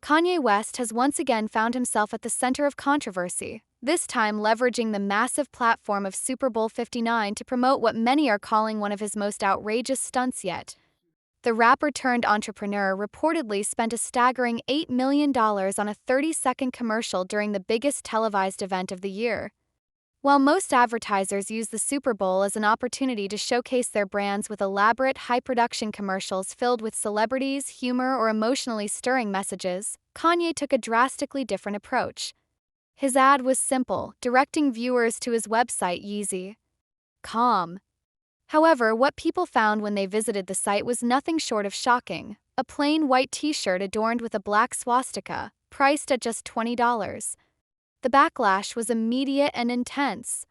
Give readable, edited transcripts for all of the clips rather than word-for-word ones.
Kanye West has once again found himself at the center of controversy, this time leveraging the massive platform of Super Bowl 59 to promote what many are calling one of his most outrageous stunts yet. The rapper-turned-entrepreneur reportedly spent a staggering $8 million on a 30-second commercial during the biggest televised event of the year. While most advertisers use the Super Bowl as an opportunity to showcase their brands with elaborate, high-production commercials filled with celebrities, humor, or emotionally stirring messages, Kanye took a drastically different approach. His ad was simple, directing viewers to his website Yeezy.com. However, what people found when they visited the site was nothing short of shocking: a plain white t-shirt adorned with a black swastika, priced at just $20. The backlash was immediate and intense.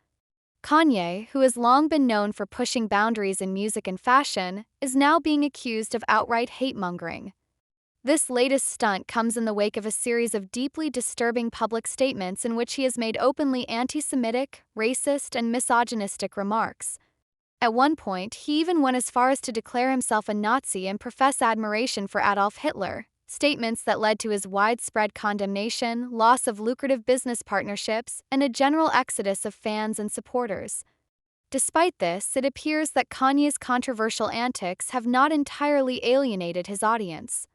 Kanye, who has long been known for pushing boundaries in music and fashion, is now being accused of outright hate-mongering. This latest stunt comes in the wake of a series of deeply disturbing public statements in which he has made openly anti-Semitic, racist, and misogynistic remarks. At one point, he even went as far as to declare himself a Nazi and profess admiration for Adolf Hitler, statements that led to his widespread condemnation, loss of lucrative business partnerships, and a general exodus of fans and supporters. Despite this, it appears that Kanye's controversial antics have not entirely alienated his audience.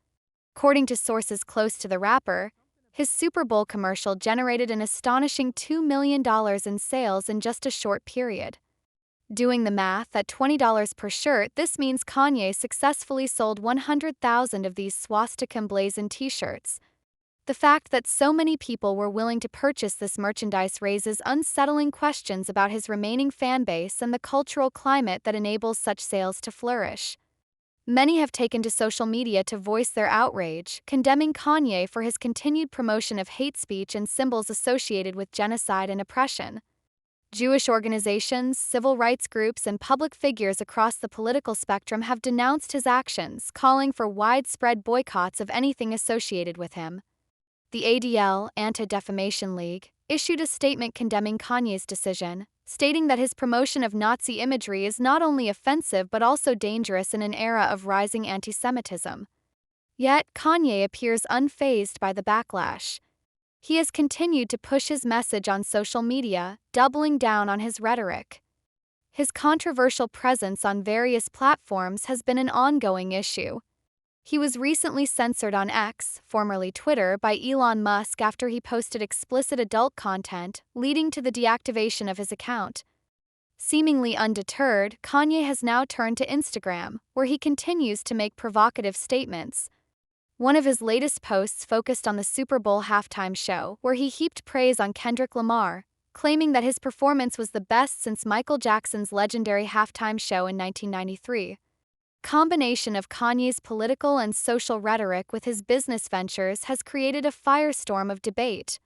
According to sources close to the rapper, his Super Bowl commercial generated an astonishing $2 million in sales in just a short period. Doing the math, at $20 per shirt, this means Kanye successfully sold 100,000 of these swastika-emblazoned t-shirts. The fact that so many people were willing to purchase this merchandise raises unsettling questions about his remaining fan base and the cultural climate that enables such sales to flourish. Many have taken to social media to voice their outrage, condemning Kanye for his continued promotion of hate speech and symbols associated with genocide and oppression. Jewish organizations, civil rights groups, and public figures across the political spectrum have denounced his actions, calling for widespread boycotts of anything associated with him. The ADL, Anti-Defamation League, issued a statement condemning Kanye's decision, stating that his promotion of Nazi imagery is not only offensive but also dangerous in an era of rising anti-Semitism. Yet, Kanye appears unfazed by the backlash. He has continued to push his message on social media, doubling down on his rhetoric. His controversial presence on various platforms has been an ongoing issue. He was recently censored on X, formerly Twitter, by Elon Musk after he posted explicit adult content, leading to the deactivation of his account. Seemingly undeterred, Kanye has now turned to Instagram, where he continues to make provocative statements. One of his latest posts focused on the Super Bowl halftime show, where he heaped praise on Kendrick Lamar, claiming that his performance was the best since Michael Jackson's legendary halftime show in 1993. Combination of Kanye's political and social rhetoric with his business ventures has created a firestorm of debate.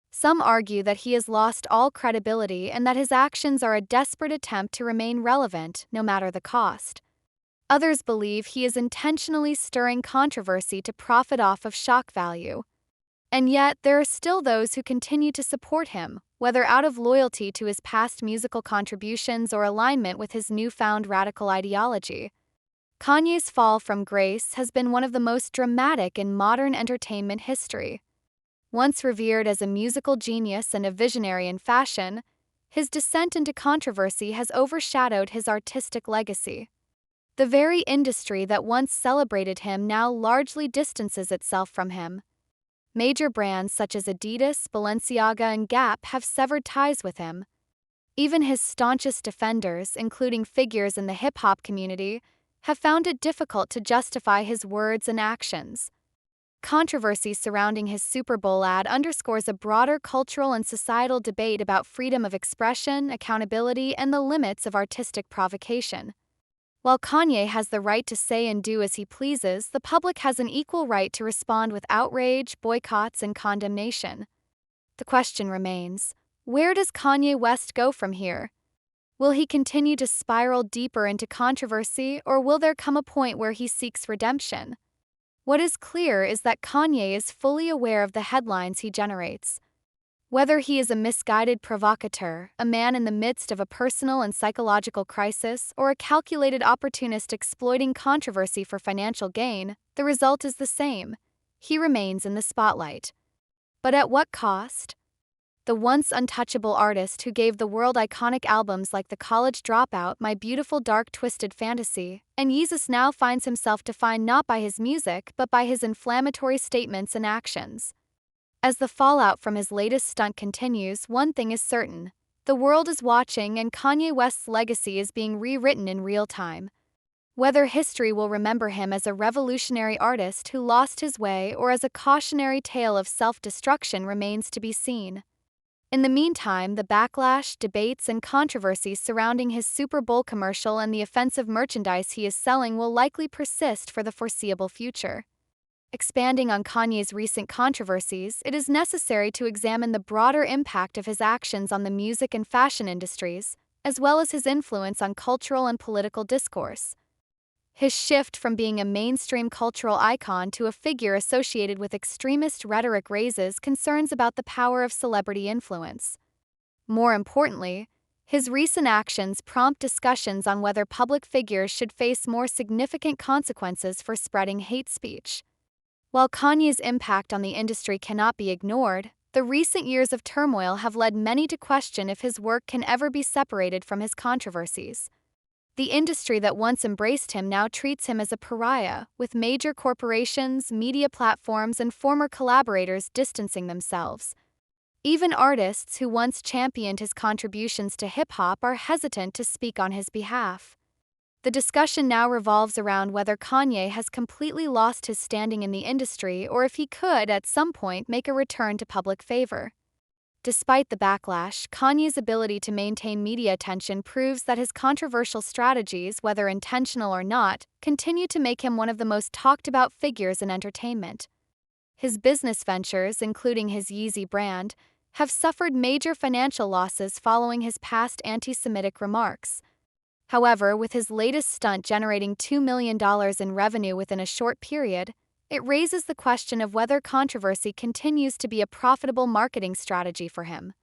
Some argue that he has lost all credibility and that his actions are a desperate attempt to remain relevant, no matter the cost. Others believe he is intentionally stirring controversy to profit off of shock value. And yet, there are still those who continue to support him, whether out of loyalty to his past musical contributions or alignment with his newfound radical ideology. Kanye's fall from grace has been one of the most dramatic in modern entertainment history. Once revered as a musical genius and a visionary in fashion, his descent into controversy has overshadowed his artistic legacy. The very industry that once celebrated him now largely distances itself from him. Major brands such as Adidas, Balenciaga, and Gap have severed ties with him. Even his staunchest defenders, including figures in the hip-hop community, have found it difficult to justify his words and actions. Controversy surrounding his Super Bowl ad underscores a broader cultural and societal debate about freedom of expression, accountability, and the limits of artistic provocation. While Kanye has the right to say and do as he pleases, the public has an equal right to respond with outrage, boycotts, and condemnation. The question remains, where does Kanye West go from here? Will he continue to spiral deeper into controversy, or will there come a point where he seeks redemption? What is clear is that Kanye is fully aware of the headlines he generates. Whether he is a misguided provocateur, a man in the midst of a personal and psychological crisis, or a calculated opportunist exploiting controversy for financial gain, the result is the same. he remains in the spotlight. But at what cost? The once untouchable artist who gave the world iconic albums like The College Dropout, My Beautiful Dark Twisted Fantasy, and Yeezus now finds himself defined not by his music but by his inflammatory statements and actions. As the fallout from his latest stunt continues, one thing is certain: the world is watching, and Kanye West's legacy is being rewritten in real time. Whether history will remember him as a revolutionary artist who lost his way or as a cautionary tale of self-destruction remains to be seen. In the meantime, the backlash, debates, and controversies surrounding his Super Bowl commercial and the offensive merchandise he is selling will likely persist for the foreseeable future. Expanding on Kanye's recent controversies, it is necessary to examine the broader impact of his actions on the music and fashion industries, as well as his influence on cultural and political discourse. His shift from being a mainstream cultural icon to a figure associated with extremist rhetoric raises concerns about the power of celebrity influence. More importantly, his recent actions prompt discussions on whether public figures should face more significant consequences for spreading hate speech. While Kanye's impact on the industry cannot be ignored, the recent years of turmoil have led many to question if his work can ever be separated from his controversies. The industry that once embraced him now treats him as a pariah, with major corporations, media platforms, and former collaborators distancing themselves. Even artists who once championed his contributions to hip-hop are hesitant to speak on his behalf. The discussion now revolves around whether Kanye has completely lost his standing in the industry or if he could, at some point, make a return to public favor. Despite the backlash, Kanye's ability to maintain media attention proves that his controversial strategies, whether intentional or not, continue to make him one of the most talked-about figures in entertainment. His business ventures, including his Yeezy brand, have suffered major financial losses following his past anti-Semitic remarks. However, with his latest stunt generating $2 million in revenue within a short period, it raises the question of whether controversy continues to be a profitable marketing strategy for him.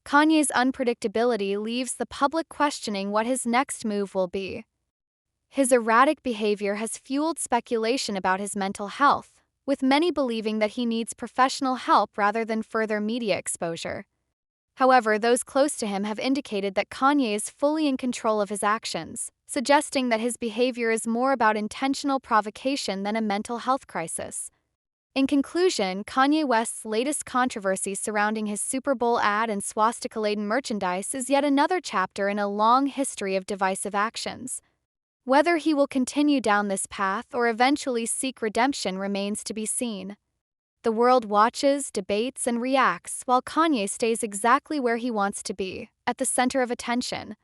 Kanye's unpredictability leaves the public questioning what his next move will be. His erratic behavior has fueled speculation about his mental health, with many believing that he needs professional help rather than further media exposure. However, those close to him have indicated that Kanye is fully in control of his actions, suggesting that his behavior is more about intentional provocation than a mental health crisis. In conclusion, Kanye West's latest controversy surrounding his Super Bowl ad and swastika-laden merchandise is yet another chapter in a long history of divisive actions. Whether he will continue down this path or eventually seek redemption remains to be seen. The world watches, debates, and reacts while Kanye stays exactly where he wants to be, at the center of attention.